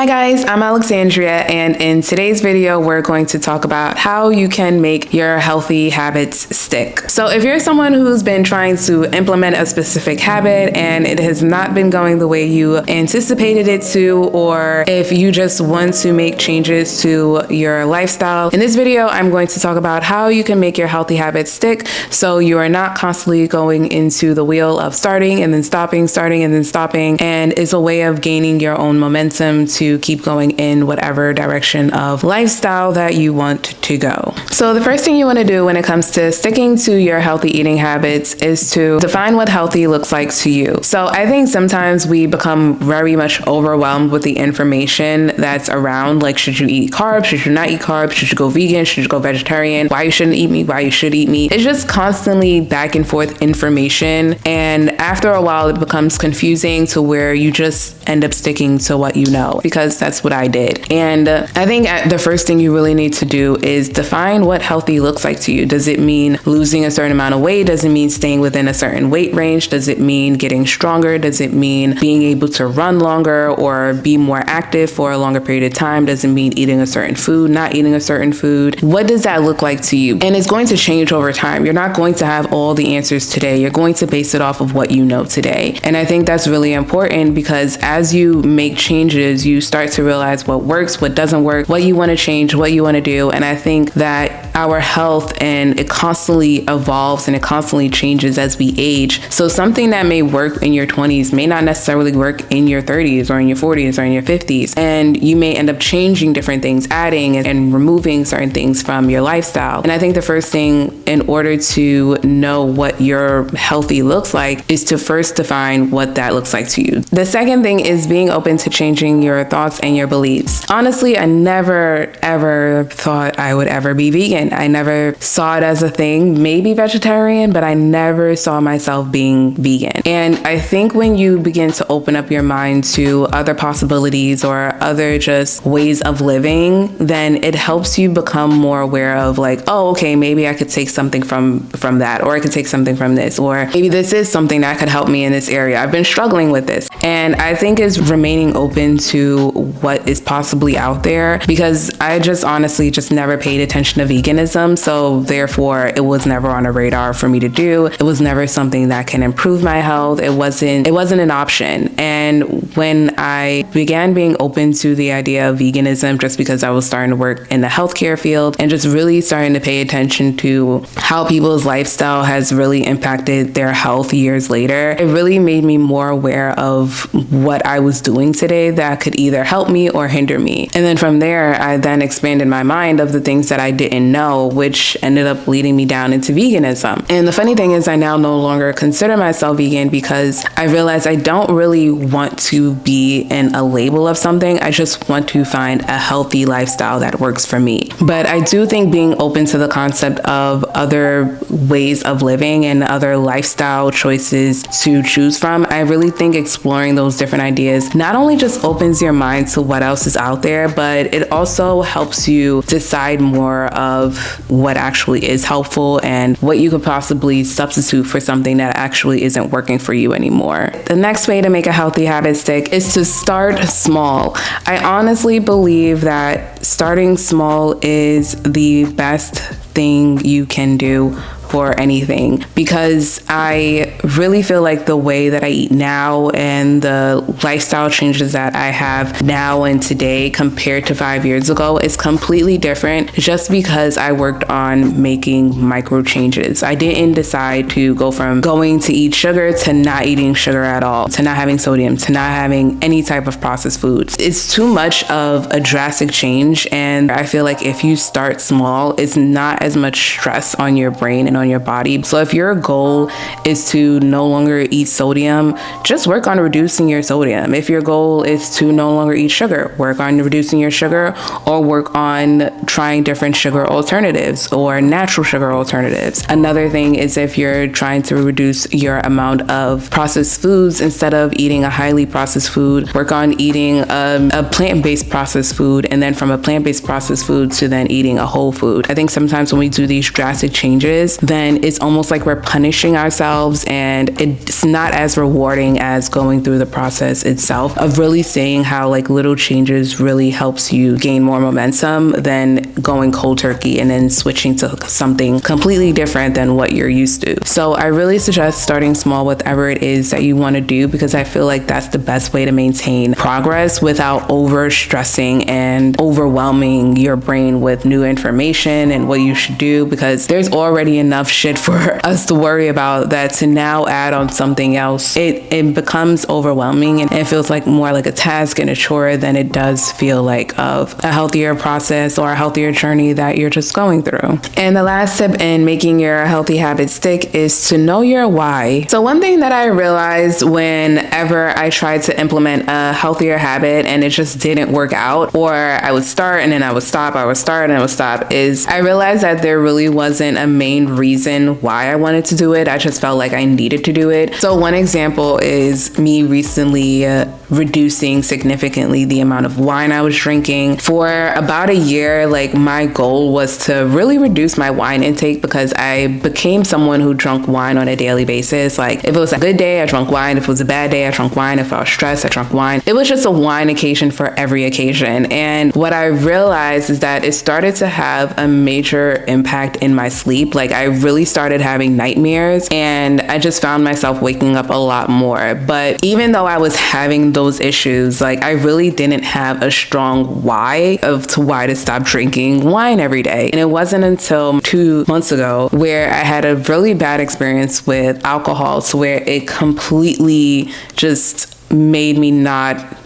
Hi guys, I'm Alexandria, and in today's video, we're going to talk about how you can make your healthy habits stick. So if you're someone who's been trying to implement a specific habit and it has not been going the way you anticipated it to, or if you just want to make changes to your lifestyle, in this video, I'm going to talk about how you can make your healthy habits stick so you are not constantly going into the wheel of starting and then stopping, starting and then stopping, and it's a way of gaining your own momentum to keep going in whatever direction of lifestyle that you want to go. So the first thing you want to do when it comes to sticking to your healthy eating habits is to define what healthy looks like to you. So I think sometimes we become very much overwhelmed with the information that's around, like, should you eat carbs? Should you not eat carbs? Should you go vegan? Should you go vegetarian? Why you shouldn't eat meat? Why you should eat meat? It's just constantly back and forth information. And after a while, it becomes confusing to where you just end up sticking to what you know, because that's what I did. And I think the first thing you really need to do is define what healthy looks like to you. Does it mean losing a certain amount of weight? Does it mean staying within a certain weight range? Does it mean getting stronger? Does it mean being able to run longer or be more active for a longer period of time? Does it mean eating a certain food, not eating a certain food? What does that look like to you? And it's going to change over time. You're not going to have all the answers today. You're going to base it off of what you know today. And I think that's really important, because as you make changes, you start to realize what works, what doesn't work, what you want to change, what you want to do. And I think that our health, and it constantly evolves and it constantly changes as we age. So something that may work in your 20s may not necessarily work in your 30s or in your 40s or in your 50s. And you may end up changing different things, adding and removing certain things from your lifestyle. And I think the first thing, in order to know what your healthy looks like, is to first define what that looks like to you. The second thing is being open to changing your thoughts and your beliefs. Honestly, I never ever thought I would ever be vegan. I never saw it as a thing, maybe vegetarian, but I never saw myself being vegan. And I think when you begin to open up your mind to other possibilities or other just ways of living, then it helps you become more aware of, like, oh, okay, maybe I could take something from that, or I could take something from this, or maybe this is something that could help me in this area. I've been struggling with this. And I think is remaining open to what is possibly out there, because I just honestly just never paid attention to veganism. So therefore it was never on a radar for me to do. It was never something that can improve my health. It wasn't an option. And when I began being open to the idea of veganism, just because I was starting to work in the healthcare field and just really starting to pay attention to how people's lifestyle has really impacted their health years later, it really made me more aware of what I was doing today that could either help me or hinder me. And then from there, I then expanded my mind of the things that I didn't know, which ended up leading me down into veganism. And the funny thing is, I now no longer consider myself vegan, because I realized I don't really want to be in a label of something. I just want to find a healthy lifestyle that works for me. But I do think being open to the concept of other ways of living and other lifestyle choices to choose from, I really think exploring those different ideas not only just opens your mind to what else is out there, but it also helps you decide more of what actually is helpful and what you could possibly substitute for something that actually isn't working for you anymore. The next way to make a healthy habit stick is to start small. I honestly believe that starting small is the best thing you can do for anything, because I really feel like the way that I eat now and the lifestyle changes that I have now and today compared to 5 years ago is completely different, just because I worked on making micro changes. I didn't decide to go from going to eat sugar to not eating sugar at all, to not having sodium, to not having any type of processed foods. It's too much of a drastic change, and I feel like if you start small, it's not as much stress on your brain and on your body. So if your goal is to no longer eat sodium, just work on reducing your sodium. If your goal is to no longer eat sugar, work on reducing your sugar, or work on trying different sugar alternatives or natural sugar alternatives. Another thing is, if you're trying to reduce your amount of processed foods, instead of eating a highly processed food, work on eating a plant-based processed food, and then from a plant-based processed food to then eating a whole food. I think sometimes when we do these drastic changes, then it's almost like we're punishing ourselves, and it's not as rewarding as going through the process itself of really seeing how like little changes really helps you gain more momentum than going cold turkey and then switching to something completely different than what you're used to. So I really suggest starting small, whatever it is that you want to do, because I feel like that's the best way to maintain progress without over stressing and overwhelming your brain with new information and what you should do, because there's already enough shit for us to worry about that to now add on something else, it becomes overwhelming and it feels like more like a task and a chore than it does feel like of a healthier process or a healthier journey that you're just going through. And the last tip in making your healthy habits stick is to know your why. So one thing that I realized whenever I tried to implement a healthier habit and it just didn't work out, or I would start and then I would stop, I would start and I would stop, is I realized that there really wasn't a main reason why I wanted to do it. I just felt like I needed to do it. So one example is me recently reducing significantly the amount of wine I was drinking. For about a year, like my goal was to really reduce my wine intake because I became someone who drank wine on a daily basis. Like if it was a good day, I drank wine. If it was a bad day, I drank wine. If I was stressed, I drank wine. It was just a wine occasion for every occasion. And what I realized is that it started to have a major impact in my sleep. Like I really started having nightmares and I just found myself waking up a lot more. But even though I was having those issues, like I really didn't have a strong why to stop drinking wine every day. And it wasn't until 2 months ago where I had a really bad experience with alcohol, to where it completely just made me not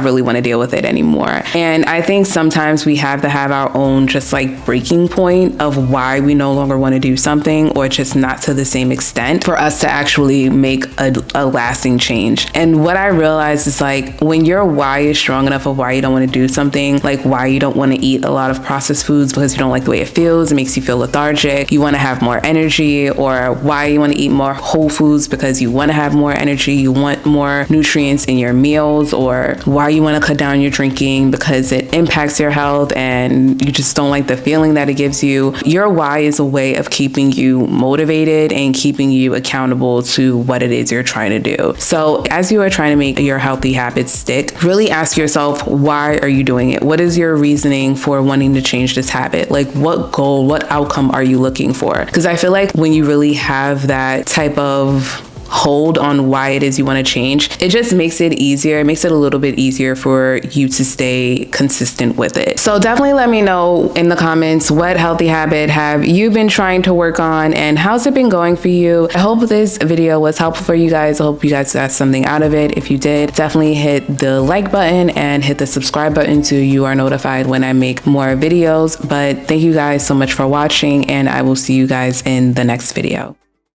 really want to deal with it anymore. And I think sometimes we have to have our own just like breaking point of why we no longer want to do something, or just not to the same extent for us to actually make a lasting change. And what I realized is like when your why is strong enough of why you don't want to do something, like why you don't want to eat a lot of processed foods because you don't like the way it feels, it makes you feel lethargic, you want to have more energy, or why you want to eat more whole foods because you want to have more energy, you want more nutrients in your meals, or why you want to cut down your drinking because it impacts your health and you just don't like the feeling that it gives you. Your why is a way of keeping you motivated and keeping you accountable to what it is you're trying to do. So as you are trying to make your healthy habits stick, really ask yourself, why are you doing it? What is your reasoning for wanting to change this habit? Like what goal, what outcome are you looking for? Because I feel like when you really have that type of hold on why it is you want to change, it just makes it easier. It makes it a little bit easier for you to stay consistent with it. So definitely let me know in the comments, what healthy habit have you been trying to work on and how's it been going for you? I hope this video was helpful for you guys. I hope you guys got something out of it. If you did, definitely hit the like button and hit the subscribe button so you are notified when I make more videos. But thank you guys so much for watching, and I will see you guys in the next video.